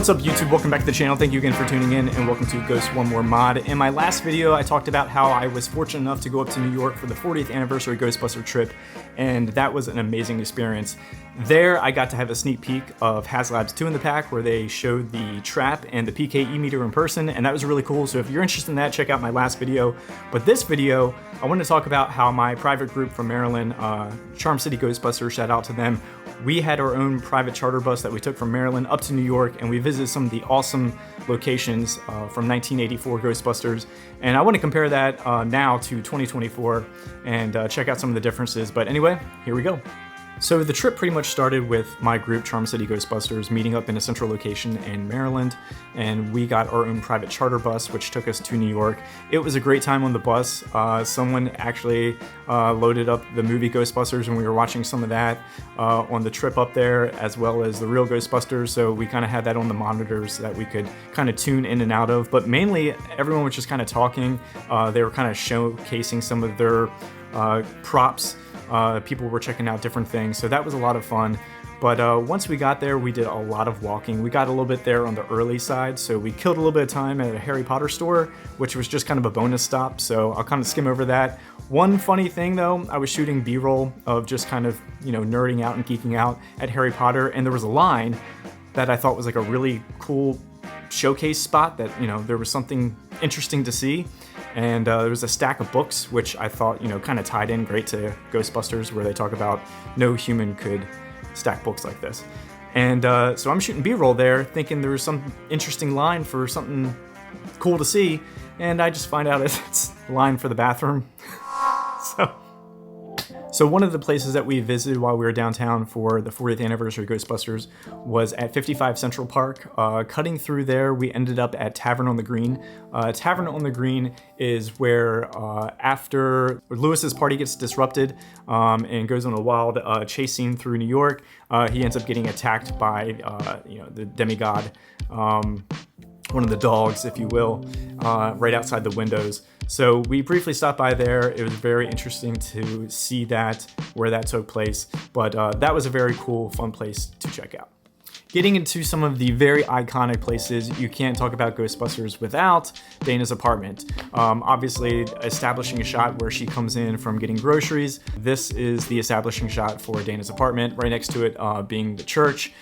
What's up YouTube? Welcome back to the channel. Thank you again for tuning in and welcome to Ghost One More Mod. In my last video, I talked about how I was fortunate enough to go up to New York for the 40th Anniversary Ghostbuster trip, and that was an amazing experience. There, I got to have a sneak peek of HasLab's 2 in the Pack, where they showed the trap and the PKE meter in person, and that was really cool. So if you're interested in that, check out my last video. But this video, I want to talk about how my private group from Maryland, Charm City Ghostbusters, shout out to them, we had our own private charter bus that we took from Maryland up to New York, and we visited some of the awesome locations from 1984 Ghostbusters. And I want to compare that now to 2024 and check out some of the differences. But anyway, here we go. So the trip pretty much started with my group, Charm City Ghostbusters, meeting up in a central location in Maryland, and we got our own private charter bus, which took us to New York. It was a great time on the bus. Someone actually loaded up the movie Ghostbusters, and we were watching some of that on the trip up there, as well as the real Ghostbusters, so we kind of had that on the monitors that we could kind of tune in and out of. But mainly, everyone was just kind of talking. They were kind of showcasing some of their props. People were checking out different things, so that was a lot of fun. But once we got there, we did a lot of walking. We got a little bit there on the early side, so we killed a little bit of time at a Harry Potter store, which was just kind of a bonus stop, so I'll kind of skim over that. One funny thing though, I was shooting B-roll of just kind of, you know, nerding out and geeking out at Harry Potter, and there was a line that I thought was like a really cool showcase spot that, you know, there was something interesting to see. And there was a stack of books, which I thought, you know, kind of tied in great to Ghostbusters, where they talk about no human could stack books like this. And so I'm shooting B-roll there, thinking there was some interesting line for something cool to see, and I just find out it's a line for the bathroom. So one of the places that we visited while we were downtown for the 40th Anniversary Ghostbusters was at 55 Central Park. Cutting through there, we ended up at Tavern on the Green. Tavern on the Green is where after Lewis's party gets disrupted and goes on a wild chase scene through New York, he ends up getting attacked by you know, the demigod, one of the dogs, if you will, right outside the windows. So we briefly stopped by there. It was very interesting to see that, where that took place, but that was a very cool, fun place to check out. Getting into some of the very iconic places, you can't talk about Ghostbusters without Dana's apartment. Obviously, establishing a shot where she comes in from getting groceries. This is the establishing shot for Dana's apartment, right next to it being the church.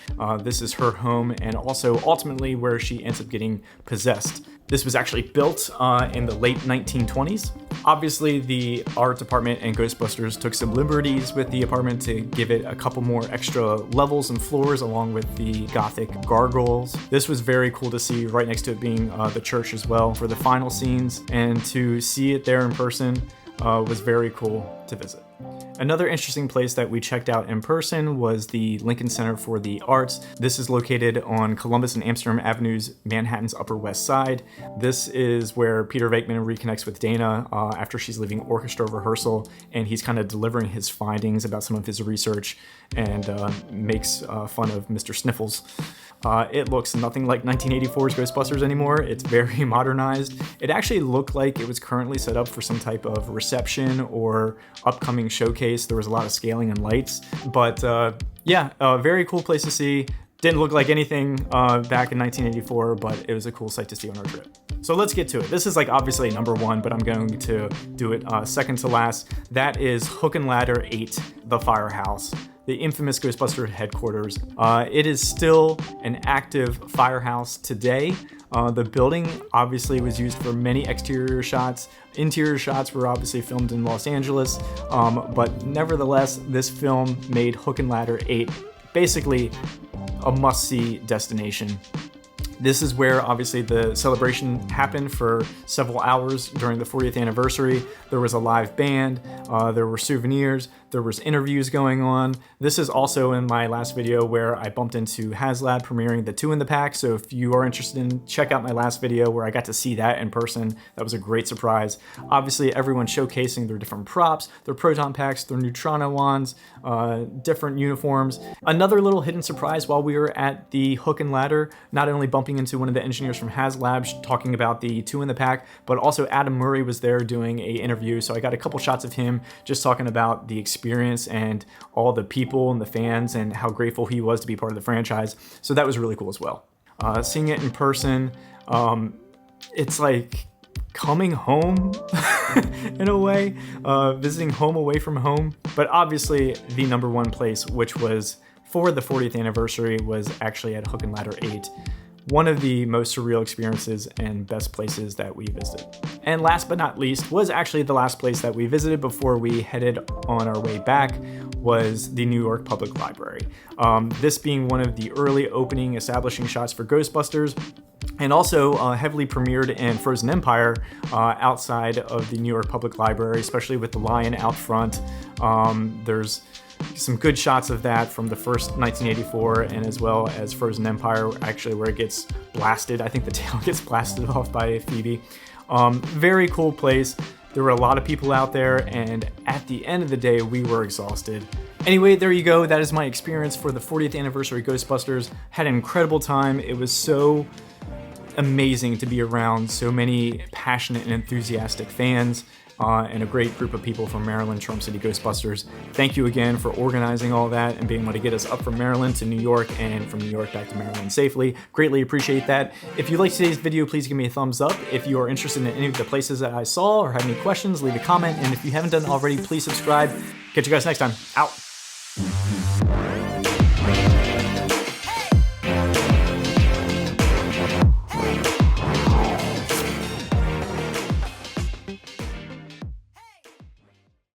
This is her home, and also ultimately where she ends up getting possessed. This was actually built in the late 1920s. Obviously, the art department and Ghostbusters took some liberties with the apartment to give it a couple more extra levels and floors, along with the Gothic gargoyles. This was very cool to see, right next to it being the church as well for the final scenes, and to see it there in person was very cool to visit. Another interesting place that we checked out in person was the Lincoln Center for the Arts. This is located on Columbus and Amsterdam Avenues, Manhattan's Upper West Side. This is where Peter Venkman reconnects with Dana after she's leaving orchestra rehearsal, and he's kind of delivering his findings about some of his research and makes fun of Mr. Sniffles. It looks nothing like 1984's Ghostbusters anymore. It's very modernized. It actually looked like it was currently set up for some type of reception or upcoming showcase. There was a lot of scaling and lights, but yeah, a very cool place to see. Didn't look like anything back in 1984, but it was a cool sight to see on our trip. So let's get to it. This is like obviously number one, but I'm going to do it second to last. That is Hook and Ladder 8, the Firehouse, the infamous Ghostbuster headquarters. It is still an active firehouse today. The building obviously was used for many exterior shots. Interior shots were obviously filmed in Los Angeles, but nevertheless, this film made Hook and Ladder 8 basically a must-see destination. This is where obviously the celebration happened for several hours during the 40th anniversary. There was a live band, there were souvenirs, there was interviews going on. This is also in my last video where I bumped into HasLab premiering the 2 in the Pack. So if you are interested, check out my last video where I got to see that in person. That was a great surprise. Obviously everyone showcasing their different props, their proton packs, their neutrino wands, different uniforms. Another little hidden surprise while we were at the Hook and Ladder, not only bumping into one of the engineers from HasLab talking about the 2 in the Pack, but also Adam Murray was there doing a interview. So I got a couple shots of him just talking about the experience and all the people and the fans and how grateful he was to be part of the franchise. So that was really cool as well. Seeing it in person, it's like coming home in a way, visiting home away from home. But obviously the #1 place, which was for the 40th anniversary, was actually at Hook and Ladder 8. One of the most surreal experiences and best places that we visited. And last but not least, was actually the last place that we visited before we headed on our way back, was the New York Public Library. This being one of the early opening establishing shots for Ghostbusters, and also heavily premiered in Frozen Empire outside of the New York Public Library, especially with the lion out front. There's some good shots of that from the first 1984, and as well as Frozen Empire, actually where it gets blasted. I think the tail gets blasted off by Phoebe. Very cool place. There were a lot of people out there, and at the end of the day, we were exhausted. Anyway, there you go. That is my experience for the 40th anniversary Ghostbusters. Had an incredible time. It was so amazing to be around so many passionate and enthusiastic fans. And a great group of people from Maryland, Charm City Ghostbusters. Thank you again for organizing all that and being able to get us up from Maryland to New York and from New York back to Maryland safely. Greatly appreciate that. If you liked today's video, please give me a thumbs up. If you are interested in any of the places that I saw or have any questions, leave a comment. And if you haven't done already, please subscribe. Catch you guys next time. Out.